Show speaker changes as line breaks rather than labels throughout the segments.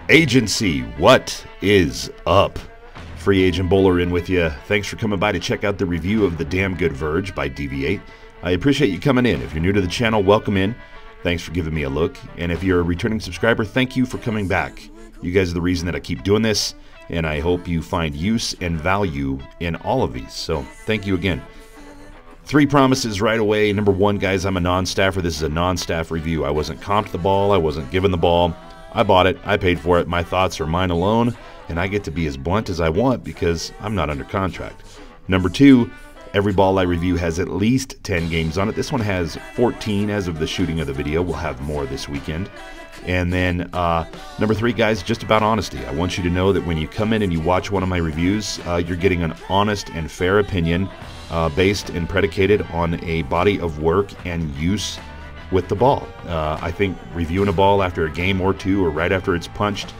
Agency, what is up? Free Agent Bowler in with you. Thanks for coming by to check out the review of the Damn Good Verge by DV8. I appreciate you coming in. If you're new to the channel, welcome in. Thanks for giving me a look. And if you're a returning subscriber, thank you for coming back. You guys are the reason that I keep doing this, and I hope you find use and value in all of these. So thank you again. 3 promises right away. Number 1, guys, I'm a non-staffer. This is a non-staff review. I wasn't comped the ball. I wasn't given the ball. I bought it. I paid for it. My thoughts are mine alone, and I get to be as blunt as I want because I'm not under contract. Number 2, every ball I review has at least 10 games on it. This one has 14 as of the shooting of the video. We'll have more this weekend. And then number 3, guys, just about honesty. I want you to know that when you come in and you watch one of my reviews, you're getting an honest and fair opinion based and predicated on a body of work and use with the ball. I think reviewing a ball after a game or two or right after it's punched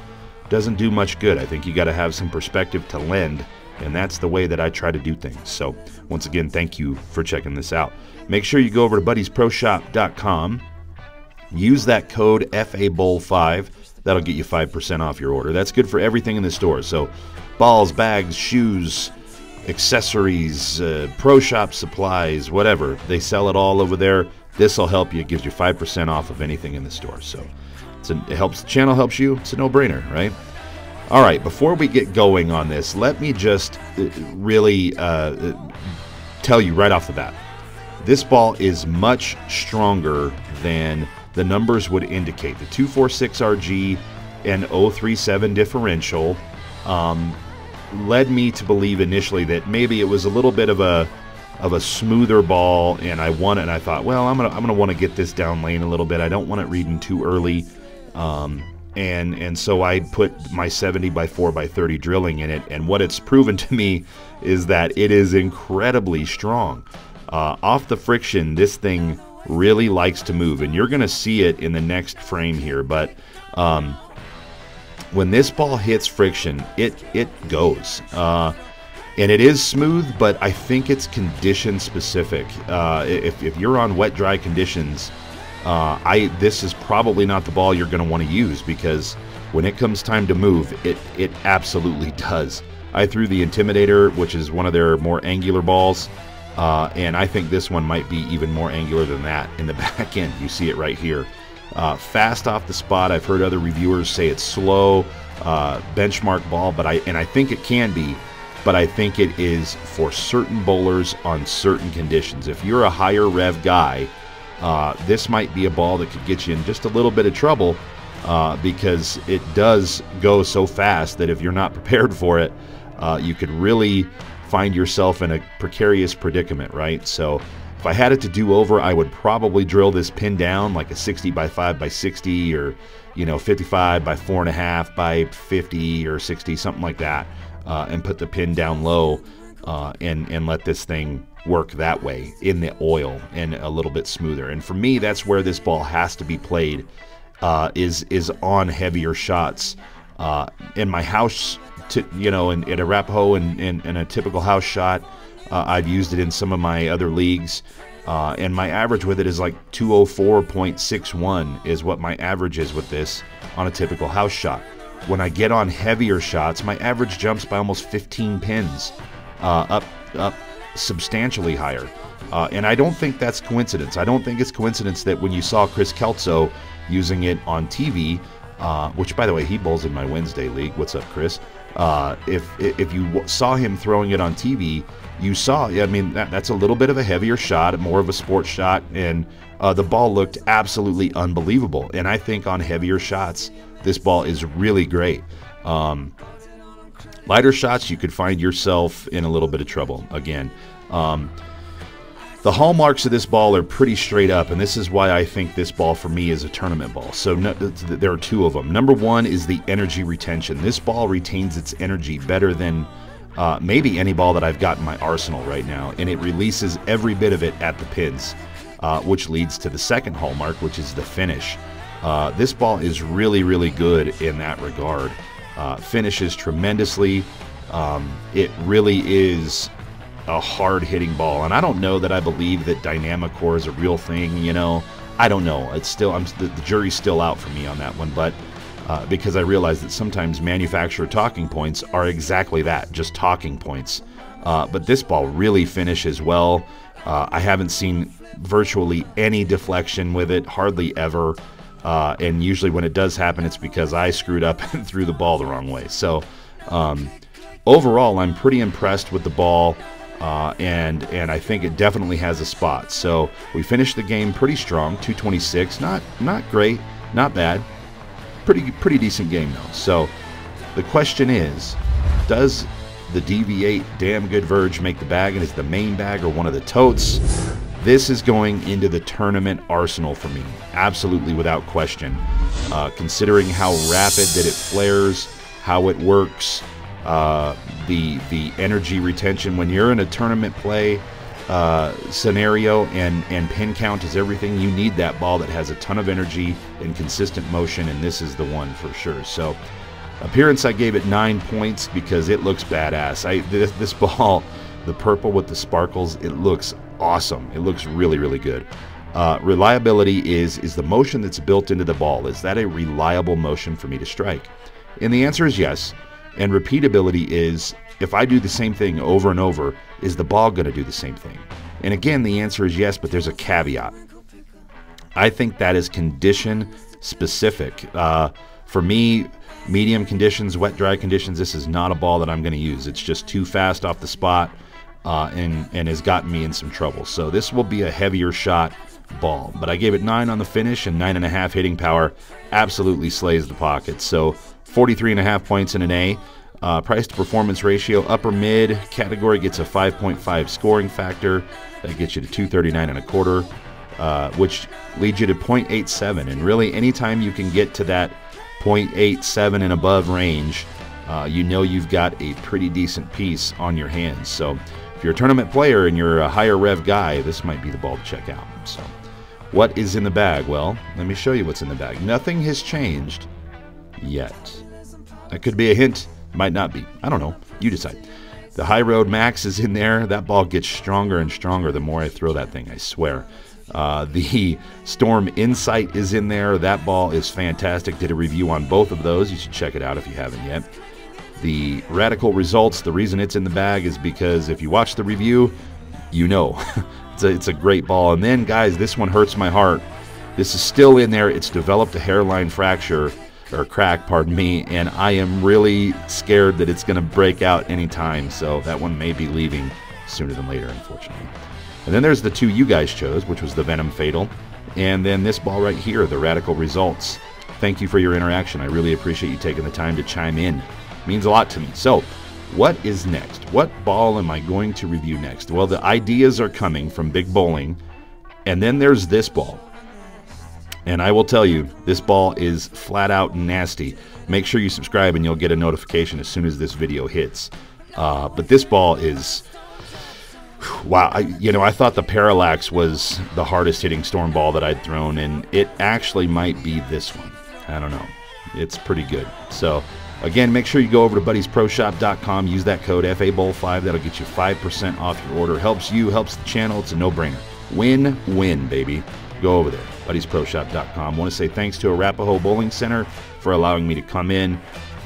doesn't do much good. I think you got to have some perspective to lend, and that's the way that I try to do things. So once again, thank you for checking this out. Make sure you go over to buddiesproshop.com. Use that code FABOWL5. That'll get you 5% off your order. That's good for everything in the store. So balls, bags, shoes, accessories, pro shop supplies, whatever. They sell it all over there. This will help you. It gives you 5% off of anything in the store. So it helps the channel, helps you. It's a no-brainer, right? All right, before we get going on this, let me just really tell you right off the bat. This ball is much stronger than the numbers would indicate. The 246 RG and 037 differential led me to believe initially that maybe it was a little bit of a smoother ball, and I won it, and I thought, well, I'm gonna want to get this down lane a little bit. I don't want it reading too early, and so I put my 70 by 4 by 30 drilling in it, and what it's proven to me is that it is incredibly strong. Off the friction, this thing really likes to move, and you're gonna see it in the next frame here, but when this ball hits friction, it goes. And it is smooth, but I think it's condition specific. If you're on wet, dry conditions, this is probably not the ball you're going to want to use, because when it comes time to move, it absolutely does. I threw the Intimidator, which is one of their more angular balls, and I think this one might be even more angular than that in the back end. You see it right here. Fast off the spot. I've heard other reviewers say it's slow, benchmark ball, but I think it can be. But I think it is for certain bowlers on certain conditions. If you're a higher rev guy, this might be a ball that could get you in just a little bit of trouble because it does go so fast that if you're not prepared for it, you could really find yourself in a precarious predicament, right? So if I had it to do over, I would probably drill this pin down like a 60 by 5 by 60, or 55 by 4.5 by 50 or 60, something like that. And put the pin down low and let this thing work that way in the oil and a little bit smoother. And for me, that's where this ball has to be played, is on heavier shots. In my house, in Arapahoe and a typical house shot, I've used it in some of my other leagues, and my average with it is like 204.61 is what my average is with this on a typical house shot. When I get on heavier shots, my average jumps by almost 15 pins, up substantially higher. And I don't think that's coincidence. I don't think it's coincidence that when you saw Chris Kelso using it on TV, which, by the way, he bowls in my Wednesday league. What's up, Chris? If you saw him throwing it on TV, you saw, I mean, that's a little bit of a heavier shot, more of a sports shot, and the ball looked absolutely unbelievable. And I think on heavier shots, this ball is really great. Lighter shots, you could find yourself in a little bit of trouble. Again, the hallmarks of this ball are pretty straight up, and this is why I think this ball for me is a tournament ball. So there are 2 of them. Number 1 is the energy retention. This ball retains its energy better than maybe any ball that I've got in my arsenal right now, and it releases every bit of it at the pins, which leads to the second hallmark, which is the finish. This ball is really, really good in that regard. Finishes tremendously. It really is a hard-hitting ball, and I don't know that I believe that dynamic core is a real thing. I don't know. It's still, the jury's still out for me on that one, but because I realize that sometimes manufacturer talking points are exactly that, just talking points. But this ball really finishes well. I haven't seen virtually any deflection with it, hardly ever. And usually when it does happen, it's because I screwed up and threw the ball the wrong way. So overall, I'm pretty impressed with the ball, and I think it definitely has a spot. So we finished the game pretty strong, 226. Not great, not bad. Pretty decent game though. So the question is, does the DV8 Damn Good Verge make the bag, and is the main bag or one of the totes? This is going into the tournament arsenal for me, absolutely without question. Considering how rapid that it flares, how it works, the energy retention when you're in a tournament play scenario, and pin count is everything. You need that ball that has a ton of energy and consistent motion, and this is the one for sure. So appearance, I gave it 9 points because it looks badass. This ball, the purple with the sparkles, it looks awesome. It looks really, really good. Reliability is the motion that's built into the ball. Is that a reliable motion for me to strike? And the answer is yes. And repeatability is, if I do the same thing over and over, is the ball going to do the same thing? And again, the answer is yes, but there's a caveat. I think that is condition specific. For me, medium conditions, wet, dry conditions, this is not a ball that I'm going to use. It's just too fast off the spot, and has gotten me in some trouble. So this will be a heavier shot ball. But I gave it 9 on the finish and 9.5 hitting power. Absolutely slays the pocket. So 43.5 points in an A. Price to performance ratio, upper mid category gets a 5.5 scoring factor. That gets you to 239.25, which leads you to 0.87. And really, anytime you can get to that 0.87 and above range, you know you've got a pretty decent piece on your hands. So if you're a tournament player and you're a higher rev guy, this might be the ball to check out. So what is in the bag? Well, let me show you what's in the bag. Nothing has changed yet. That could be a hint. Might not be. I don't know. You decide. The High Road Max is in there. That ball gets stronger and stronger the more I throw that thing, I swear. The Storm Insight is in there. That ball is fantastic. Did a review on both of those. You should check it out if you haven't yet. The Radical Results, the reason it's in the bag is because if you watch the review, you know. It's a great ball. And then, guys, this one hurts my heart. This is still in there. It's developed a hairline fracture, or crack, pardon me, and I am really scared that it's going to break out anytime, so that one may be leaving sooner than later, unfortunately. And then there's the two you guys chose, which was the Venom Fatal, and then this ball right here, the Radical Results. Thank you for your interaction. I really appreciate you taking the time to chime in. It means a lot to me. So, what is next? What ball am I going to review next? Well, the ideas are coming from Big Bowling, and then there's this ball. And I will tell you, this ball is flat out nasty. Make sure you subscribe and you'll get a notification as soon as this video hits. But this ball is, wow. I thought the Parallax was the hardest hitting storm ball that I'd thrown, and it actually might be this one. I don't know. It's pretty good. So, again, make sure you go over to buddysproshop.com. Use that code FABOWL5. That'll get you 5% off your order. Helps you, helps the channel. It's a no-brainer. Win-win, baby. Go over there, buddysproshop.com. Want to say thanks to Arapahoe Bowling Center for allowing me to come in.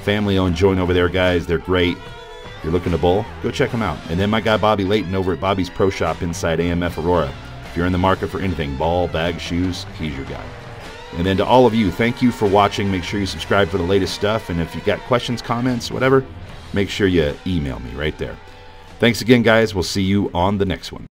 Family-owned joint over there, guys. They're great. If you're looking to bowl, go check them out. And then my guy Bobby Layton over at Bobby's Pro Shop inside AMF Aurora. If you're in the market for anything, ball, bag, shoes, he's your guy. And then to all of you, thank you for watching. Make sure you subscribe for the latest stuff. And if you've got questions, comments, whatever, make sure you email me right there. Thanks again, guys. We'll see you on the next one.